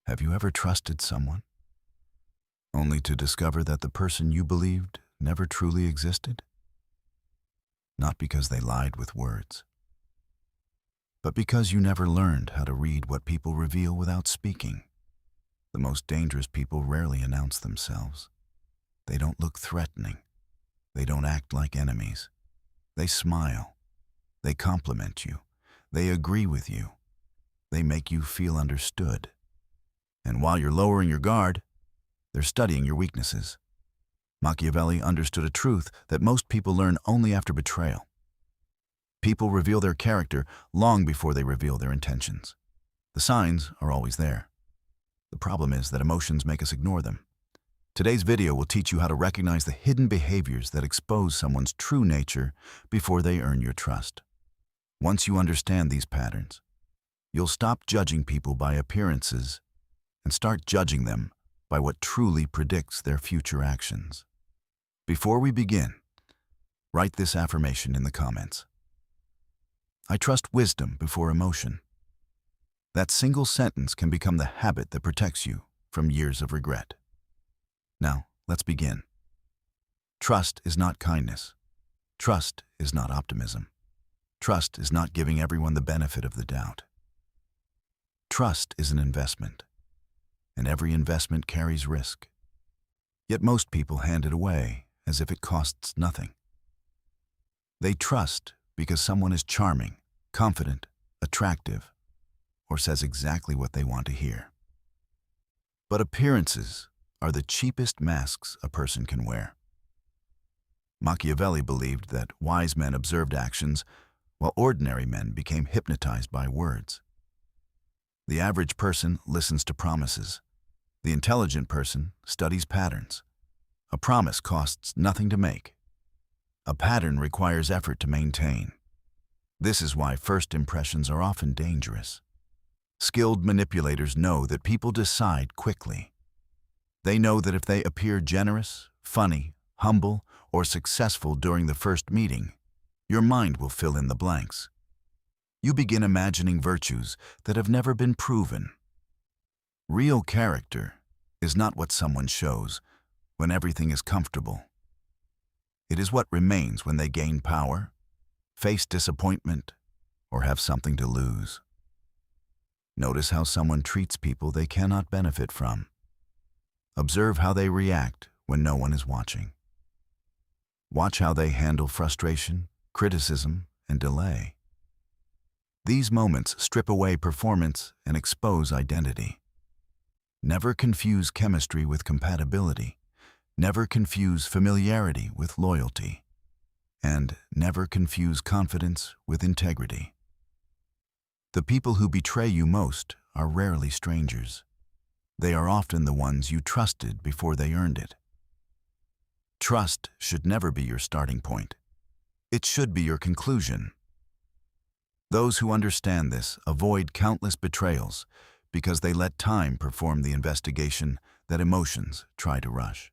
Have you ever trusted someone, only to discover that the person you believed never truly existed? Not because they lied with words, but because you never learned how to read what people reveal without speaking. The most dangerous people rarely announce themselves. They don't look threatening. They don't act like enemies. They smile. They compliment you. They agree with you. They make you feel understood. And while you're lowering your guard, they're studying your weaknesses. Machiavelli understood a truth that most people learn only after betrayal. People reveal their character long before they reveal their intentions. The signs are always there. The problem is that emotions make us ignore them. Today's video will teach you how to recognize the hidden behaviors that expose someone's true nature before they earn your trust. Once you understand these patterns, you'll stop judging people by appearances and start judging them by what truly predicts their future actions. Before we begin, write this affirmation in the comments. I trust wisdom before emotion. That single sentence can become the habit that protects you from years of regret. Now, let's begin. Trust is not kindness. Trust is not optimism. Trust is not giving everyone the benefit of the doubt. Trust is an investment, and every investment carries risk. Yet most people hand it away as if it costs nothing. They trust because someone is charming, confident, attractive, or says exactly what they want to hear. But appearances are the cheapest masks a person can wear. Machiavelli believed that wise men observed actions, while ordinary men became hypnotized by words. The average person listens to promises. The intelligent person studies patterns. A promise costs nothing to make. A pattern requires effort to maintain. This is why first impressions are often dangerous. Skilled manipulators know that people decide quickly. They know that if they appear generous, funny, humble, or successful during the first meeting, your mind will fill in the blanks. You begin imagining virtues that have never been proven. Real character is not what someone shows when everything is comfortable. It is what remains when they gain power, face disappointment, or have something to lose. Notice how someone treats people they cannot benefit from. Observe how they react when no one is watching. Watch how they handle frustration, criticism, and delay. These moments strip away performance and expose identity. Never confuse chemistry with compatibility. Never confuse familiarity with loyalty. And never confuse confidence with integrity. The people who betray you most are rarely strangers. They are often the ones you trusted before they earned it. Trust should never be your starting point. It should be your conclusion. Those who understand this avoid countless betrayals because they let time perform the investigation that emotions try to rush.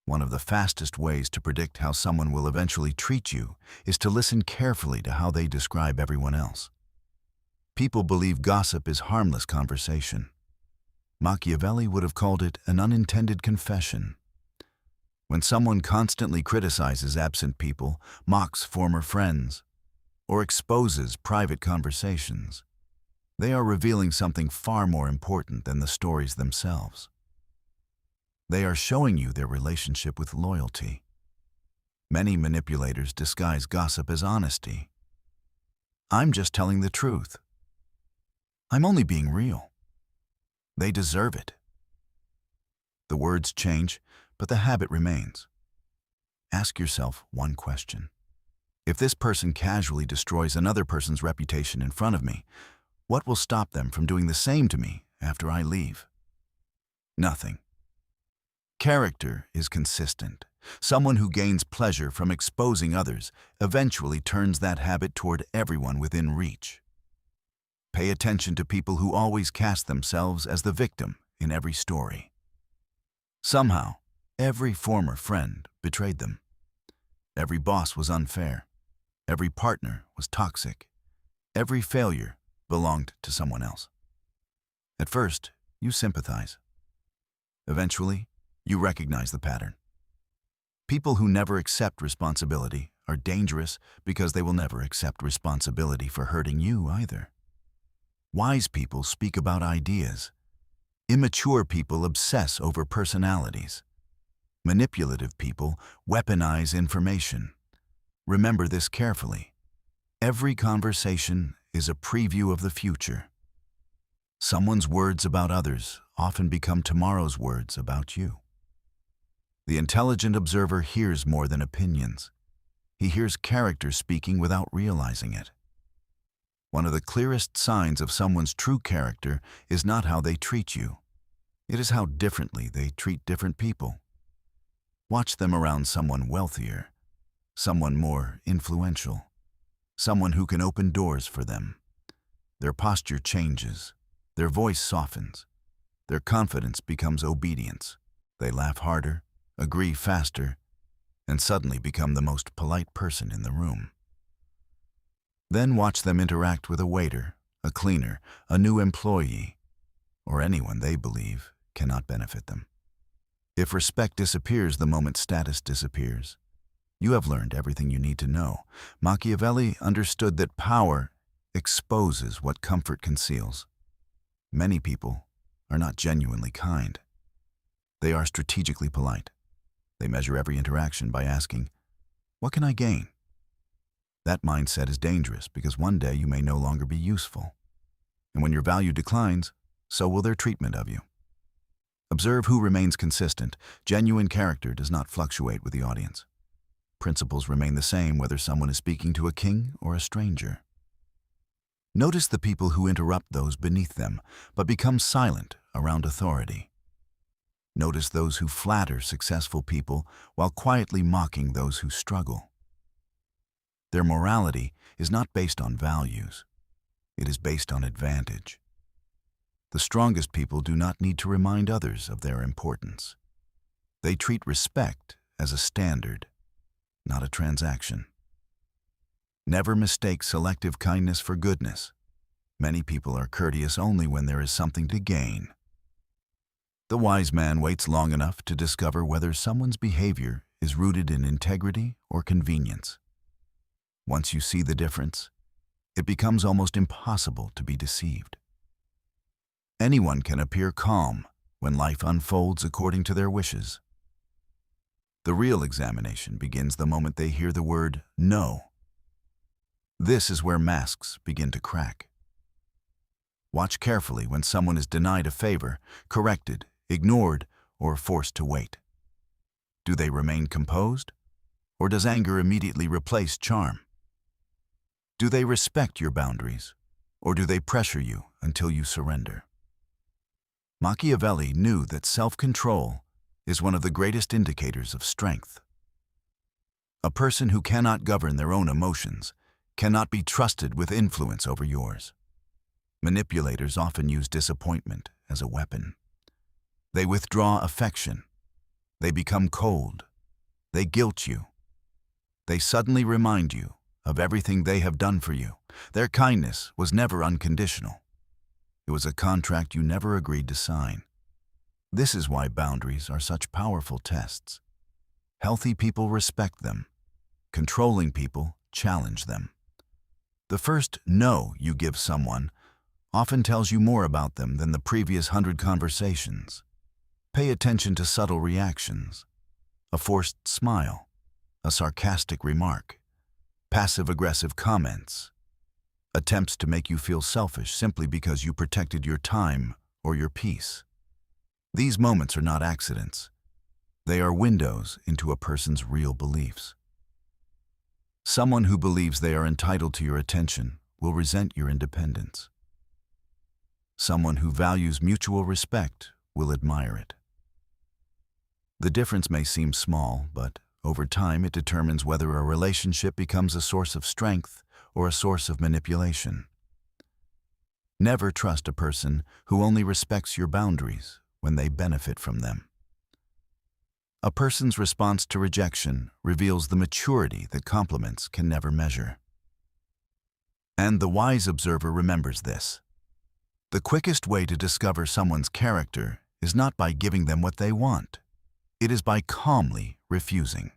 One of the fastest ways to predict how someone will eventually treat you is to listen carefully to how they describe everyone else. People believe gossip is harmless conversation. Machiavelli would have called it an unintended confession. When someone constantly criticizes absent people, mocks former friends, or exposes private conversations, they are revealing something far more important than the stories themselves. They are showing you their relationship with loyalty. Many manipulators disguise gossip as honesty. I'm just telling the truth. I'm only being real. They deserve it. The words change, but the habit remains. Ask yourself one question. If this person casually destroys another person's reputation in front of me, what will stop them from doing the same to me after I leave? Nothing. Character is consistent. Someone who gains pleasure from exposing others eventually turns that habit toward everyone within reach. Pay attention to people who always cast themselves as the victim in every story. Somehow, every former friend betrayed them. Every boss was unfair. Every partner was toxic. Every failure belonged to someone else. At first, you sympathize. Eventually, you recognize the pattern. People who never accept responsibility are dangerous because they will never accept responsibility for hurting you either. Wise people speak about ideas. Immature people obsess over personalities. Manipulative people weaponize information. Remember this carefully. Every conversation is a preview of the future. Someone's words about others often become tomorrow's words about you. The intelligent observer hears more than opinions. He hears character speaking without realizing it. One of the clearest signs of someone's true character is not how they treat you. It is how differently they treat different people. Watch them around someone wealthier, someone more influential, someone who can open doors for them. Their posture changes, their voice softens, their confidence becomes obedience. They laugh harder, agree faster, and suddenly become the most polite person in the room. Then watch them interact with a waiter, a cleaner, a new employee, or anyone they believe cannot benefit them. If respect disappears the moment status disappears, you have learned everything you need to know. Machiavelli understood that power exposes what comfort conceals. Many people are not genuinely kind. They are strategically polite. They measure every interaction by asking, "What can I gain?" That mindset is dangerous because one day you may no longer be useful. And when your value declines, so will their treatment of you. Observe who remains consistent. Genuine character does not fluctuate with the audience. Principles remain the same whether someone is speaking to a king or a stranger. Notice the people who interrupt those beneath them, but become silent around authority. Notice those who flatter successful people while quietly mocking those who struggle. Their morality is not based on values. It is based on advantage. The strongest people do not need to remind others of their importance. They treat respect as a standard, not a transaction. Never mistake selective kindness for goodness. Many people are courteous only when there is something to gain. The wise man waits long enough to discover whether someone's behavior is rooted in integrity or convenience. Once you see the difference, it becomes almost impossible to be deceived. Anyone can appear calm when life unfolds according to their wishes. The real examination begins the moment they hear the word "no." This is where masks begin to crack. Watch carefully when someone is denied a favor, corrected, ignored, or forced to wait. Do they remain composed, or does anger immediately replace charm? Do they respect your boundaries, or do they pressure you until you surrender? Machiavelli knew that self-control is one of the greatest indicators of strength. A person who cannot govern their own emotions cannot be trusted with influence over yours. Manipulators often use disappointment as a weapon. They withdraw affection. They become cold. They guilt you. They suddenly remind you of everything they have done for you. Their kindness was never unconditional. It was a contract you never agreed to sign. This is why boundaries are such powerful tests. Healthy people respect them. Controlling people challenge them. The first "no" you give someone often tells you more about them than the previous 100 conversations. Pay attention to subtle reactions. A forced smile, a sarcastic remark, passive-aggressive comments, attempts to make you feel selfish simply because you protected your time or your peace. These moments are not accidents. They are windows into a person's real beliefs. Someone who believes they are entitled to your attention will resent your independence. Someone who values mutual respect will admire it. The difference may seem small, but over time it determines whether a relationship becomes a source of strength or a source of manipulation. Never trust a person who only respects your boundaries when they benefit from them. A person's response to rejection reveals the maturity that compliments can never measure. And the wise observer remembers this. The quickest way to discover someone's character is not by giving them what they want. It is by calmly refusing.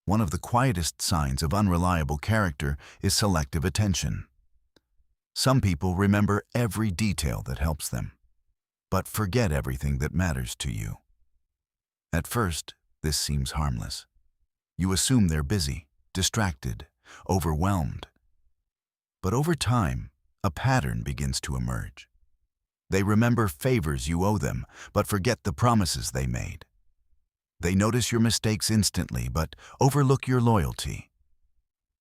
One of the quietest signs of unreliable character is selective attention. Some people remember every detail that helps them, but forget everything that matters to you. At first, this seems harmless. You assume they're busy, distracted, overwhelmed. But over time, a pattern begins to emerge. They remember favors you owe them, but forget the promises they made. They notice your mistakes instantly, but overlook your loyalty.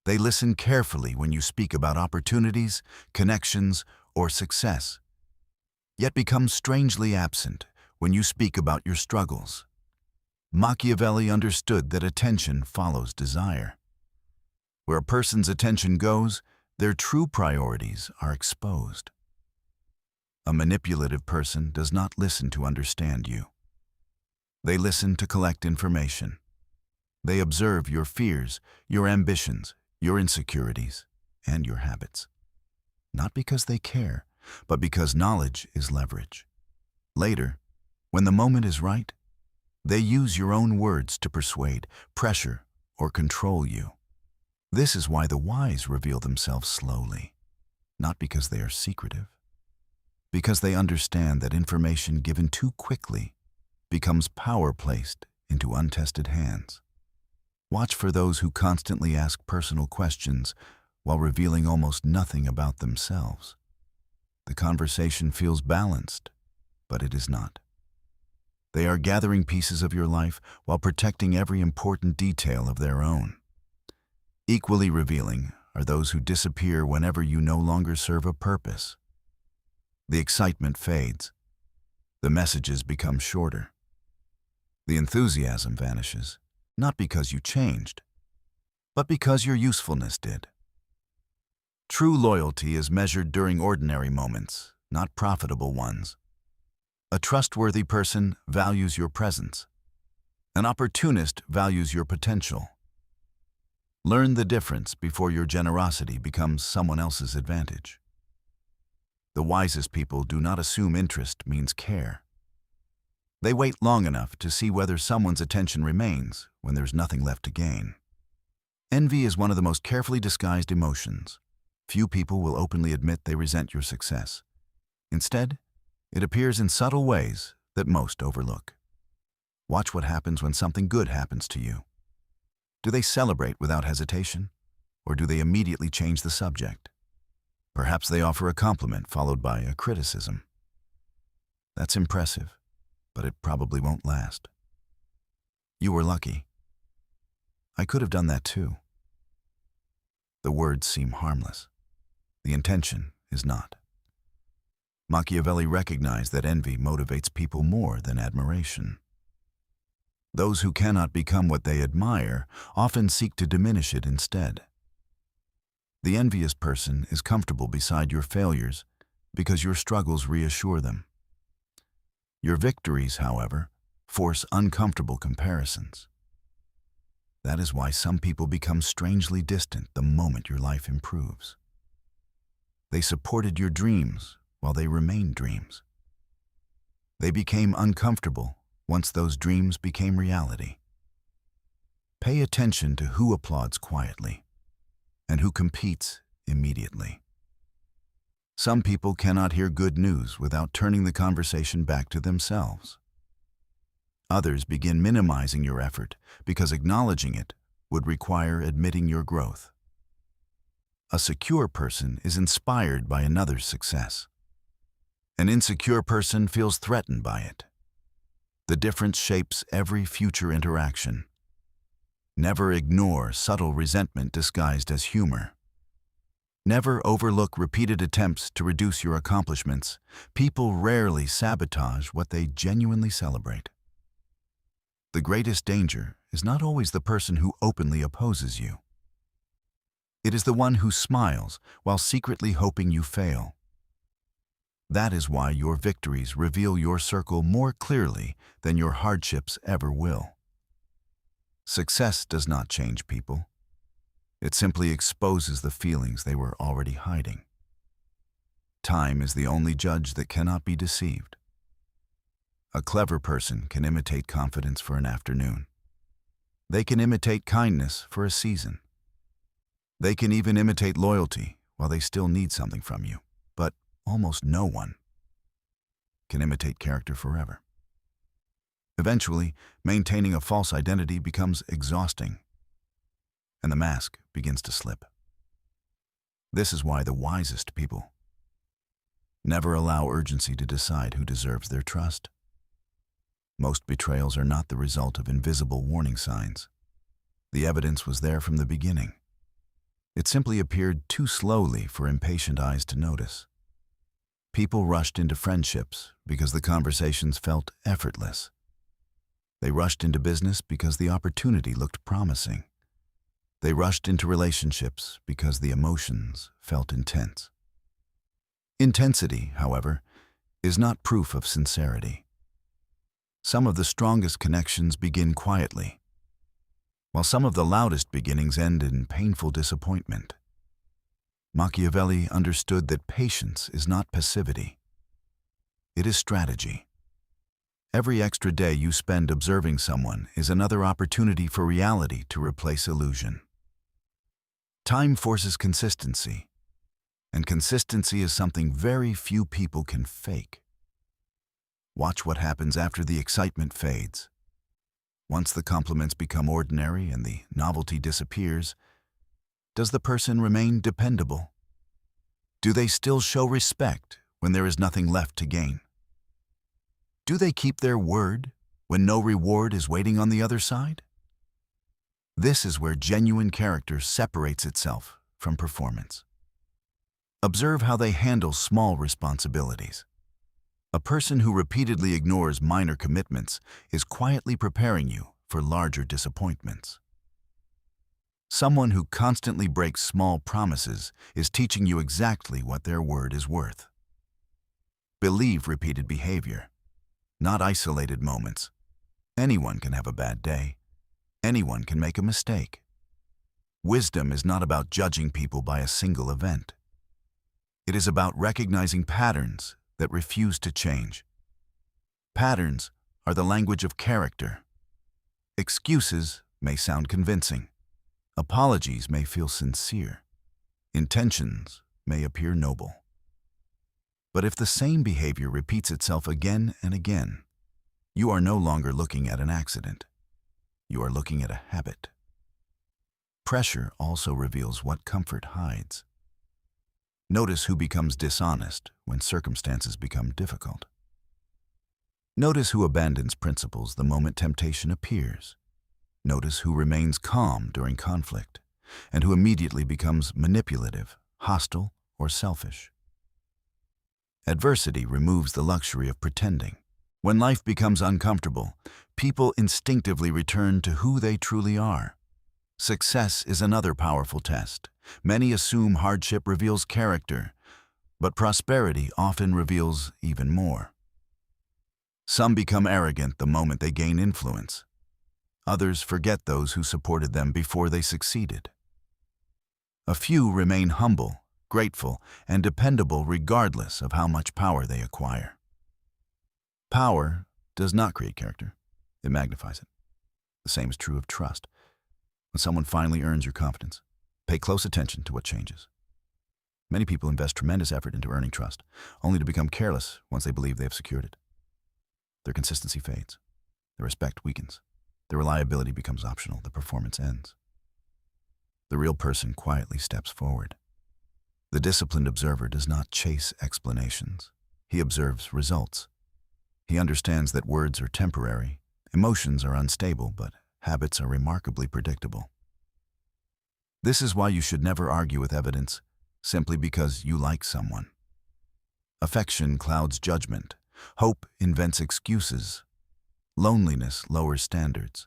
They listen carefully when you speak about opportunities, connections, or success, yet become strangely absent when you speak about your struggles. Machiavelli understood that attention follows desire. Where a person's attention goes, their true priorities are exposed. A manipulative person does not listen to understand you. They listen to collect information. They observe your fears, your ambitions, your insecurities, and your habits. Not because they care, but because knowledge is leverage. Later, when the moment is right, they use your own words to persuade, pressure, or control you. This is why the wise reveal themselves slowly, not because they are secretive, because they understand that information given too quickly becomes power placed into untested hands. Watch for those who constantly ask personal questions while revealing almost nothing about themselves. The conversation feels balanced, but it is not. They are gathering pieces of your life while protecting every important detail of their own. Equally revealing are those who disappear whenever you no longer serve a purpose. The excitement fades. The messages become shorter. The enthusiasm vanishes, not because you changed, but because your usefulness did. True loyalty is measured during ordinary moments, not profitable ones. A trustworthy person values your presence. An opportunist values your potential. Learn the difference before your generosity becomes someone else's advantage. The wisest people do not assume interest means care. They wait long enough to see whether someone's attention remains when there's nothing left to gain. Envy is one of the most carefully disguised emotions. Few people will openly admit they resent your success. Instead, it appears in subtle ways that most overlook. Watch what happens when something good happens to you. Do they celebrate without hesitation, or do they immediately change the subject? Perhaps they offer a compliment followed by a criticism. That's impressive, but it probably won't last. You were lucky. I could have done that too. The words seem harmless. The intention is not. Machiavelli recognized that envy motivates people more than admiration. Those who cannot become what they admire often seek to diminish it instead. The envious person is comfortable beside your failures because your struggles reassure them. Your victories, however, force uncomfortable comparisons. That is why some people become strangely distant the moment your life improves. They supported your dreams while they remained dreams. They became uncomfortable once those dreams became reality. Pay attention to who applauds quietly and who competes immediately. Some people cannot hear good news without turning the conversation back to themselves. Others begin minimizing your effort because acknowledging it would require admitting your growth. A secure person is inspired by another's success. An insecure person feels threatened by it. The difference shapes every future interaction. Never ignore subtle resentment disguised as humor. Never overlook repeated attempts to reduce your accomplishments. People rarely sabotage what they genuinely celebrate. The greatest danger is not always the person who openly opposes you. It is the one who smiles while secretly hoping you fail. That is why your victories reveal your circle more clearly than your hardships ever will. Success does not change people. It simply exposes the feelings they were already hiding. Time is the only judge that cannot be deceived. A clever person can imitate confidence for an afternoon. They can imitate kindness for a season. They can even imitate loyalty while they still need something from you. But almost no one can imitate character forever. Eventually, maintaining a false identity becomes exhausting, and the mask begins to slip. This is why the wisest people never allow urgency to decide who deserves their trust. Most betrayals are not the result of invisible warning signs. The evidence was there from the beginning. It simply appeared too slowly for impatient eyes to notice. People rushed into friendships because the conversations felt effortless. They rushed into business because the opportunity looked promising. They rushed into relationships because the emotions felt intense. Intensity, however, is not proof of sincerity. Some of the strongest connections begin quietly, while some of the loudest beginnings end in painful disappointment. Machiavelli understood that patience is not passivity. It is strategy. Every extra day you spend observing someone is another opportunity for reality to replace illusion. Time forces consistency, and consistency is something very few people can fake. Watch what happens after the excitement fades. Once the compliments become ordinary and the novelty disappears, does the person remain dependable? Do they still show respect when there is nothing left to gain? Do they keep their word when no reward is waiting on the other side? This is where genuine character separates itself from performance. Observe how they handle small responsibilities. A person who repeatedly ignores minor commitments is quietly preparing you for larger disappointments. Someone who constantly breaks small promises is teaching you exactly what their word is worth. Believe repeated behavior, not isolated moments. Anyone can have a bad day. Anyone can make a mistake. Wisdom is not about judging people by a single event. It is about recognizing patterns that refuse to change. Patterns are the language of character. Excuses may sound convincing. Apologies may feel sincere. Intentions may appear noble. But if the same behavior repeats itself again and again, you are no longer looking at an accident. You are looking at a habit. Pressure also reveals what comfort hides. Notice who becomes dishonest when circumstances become difficult. Notice who abandons principles the moment temptation appears. Notice who remains calm during conflict, and who immediately becomes manipulative, hostile, or selfish. Adversity removes the luxury of pretending. When life becomes uncomfortable, people instinctively return to who they truly are. Success is another powerful test. Many assume hardship reveals character, but prosperity often reveals even more. Some become arrogant the moment they gain influence. Others forget those who supported them before they succeeded. A few remain humble, grateful, and dependable regardless of how much power they acquire. Power does not create character, it magnifies it. The same is true of trust. When someone finally earns your confidence, pay close attention to what changes. Many people invest tremendous effort into earning trust, only to become careless once they believe they have secured it. Their consistency fades. Their respect weakens. Their reliability becomes optional. The performance ends. The real person quietly steps forward. The disciplined observer does not chase explanations. He observes results. He understands that words are temporary, emotions are unstable, but habits are remarkably predictable. This is why you should never argue with evidence simply because you like someone. Affection clouds judgment. Hope invents excuses. Loneliness lowers standards.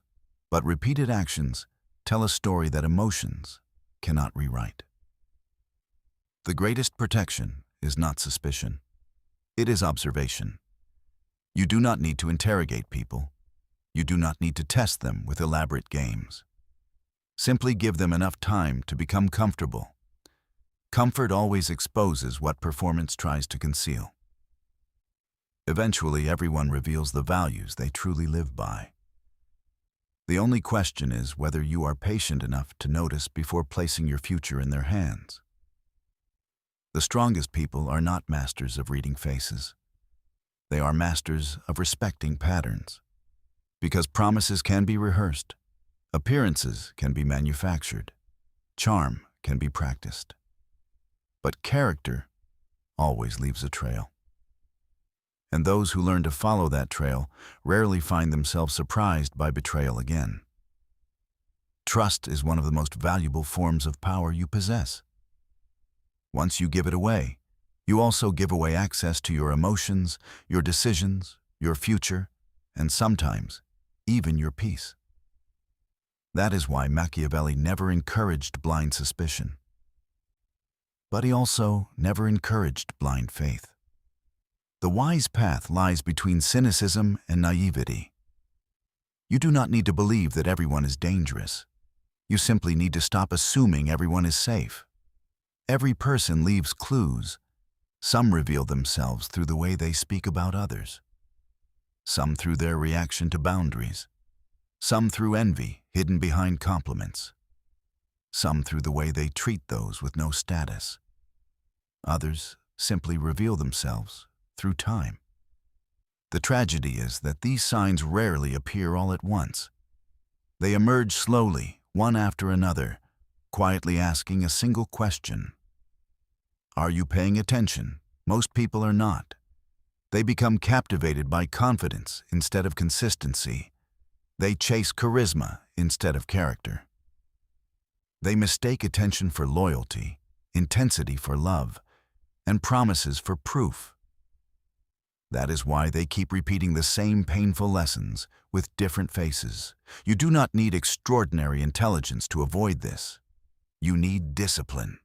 But repeated actions tell a story that emotions cannot rewrite. The greatest protection is not suspicion. It is observation. You do not need to interrogate people. You do not need to test them with elaborate games. Simply give them enough time to become comfortable. Comfort always exposes what performance tries to conceal. Eventually, everyone reveals the values they truly live by. The only question is whether you are patient enough to notice before placing your future in their hands. The strongest people are not masters of reading faces. They are masters of respecting patterns. Because promises can be rehearsed, appearances can be manufactured, charm can be practiced. But character always leaves a trail. And those who learn to follow that trail rarely find themselves surprised by betrayal again. Trust is one of the most valuable forms of power you possess. Once you give it away, you also give away access to your emotions, your decisions, your future, and sometimes even your peace. That is why Machiavelli never encouraged blind suspicion. But he also never encouraged blind faith. The wise path lies between cynicism and naivety. You do not need to believe that everyone is dangerous. You simply need to stop assuming everyone is safe. Every person leaves clues. Some reveal themselves through the way they speak about others. Some through their reaction to boundaries. Some through envy hidden behind compliments. Some through the way they treat those with no status. Others simply reveal themselves through time. The tragedy is that these signs rarely appear all at once. They emerge slowly, one after another, quietly asking a single question. Are you paying attention? Most people are not. They become captivated by confidence instead of consistency. They chase charisma instead of character. They mistake attention for loyalty, intensity for love, and promises for proof. That is why they keep repeating the same painful lessons with different faces. You do not need extraordinary intelligence to avoid this. You need discipline.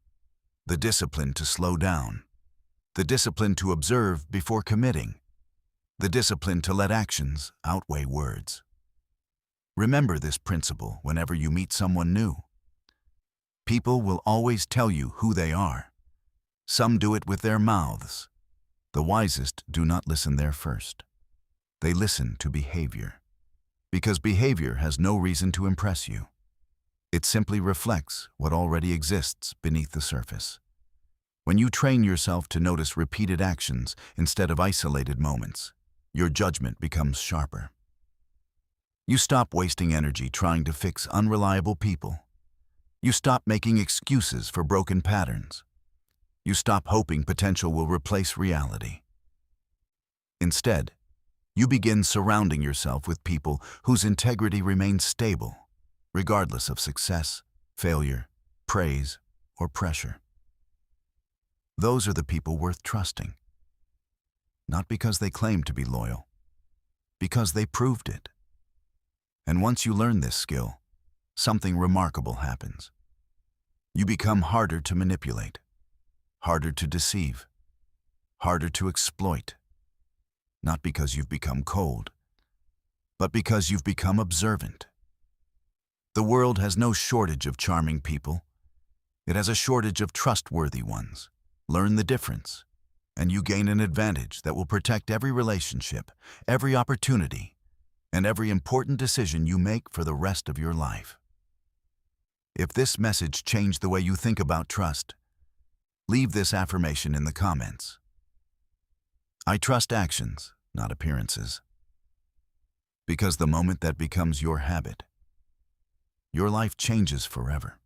The discipline to slow down. The discipline to observe before committing. The discipline to let actions outweigh words. Remember this principle whenever you meet someone new. People will always tell you who they are. Some do it with their mouths. The wisest do not listen there first. They listen to behavior. Because behavior has no reason to impress you. It simply reflects what already exists beneath the surface. When you train yourself to notice repeated actions instead of isolated moments, your judgment becomes sharper. You stop wasting energy trying to fix unreliable people. You stop making excuses for broken patterns. You stop hoping potential will replace reality. Instead, you begin surrounding yourself with people whose integrity remains stable, regardless of success, failure, praise, or pressure. Those are the people worth trusting. Not because they claim to be loyal, because they proved it. And once you learn this skill, something remarkable happens. You become harder to manipulate, harder to deceive, harder to exploit. Not because you've become cold, but because you've become observant. The world has no shortage of charming people. It has a shortage of trustworthy ones. Learn the difference, and you gain an advantage that will protect every relationship, every opportunity, and every important decision you make for the rest of your life. If this message changed the way you think about trust, leave this affirmation in the comments. I trust actions, not appearances. Because the moment that becomes your habit, your life changes forever.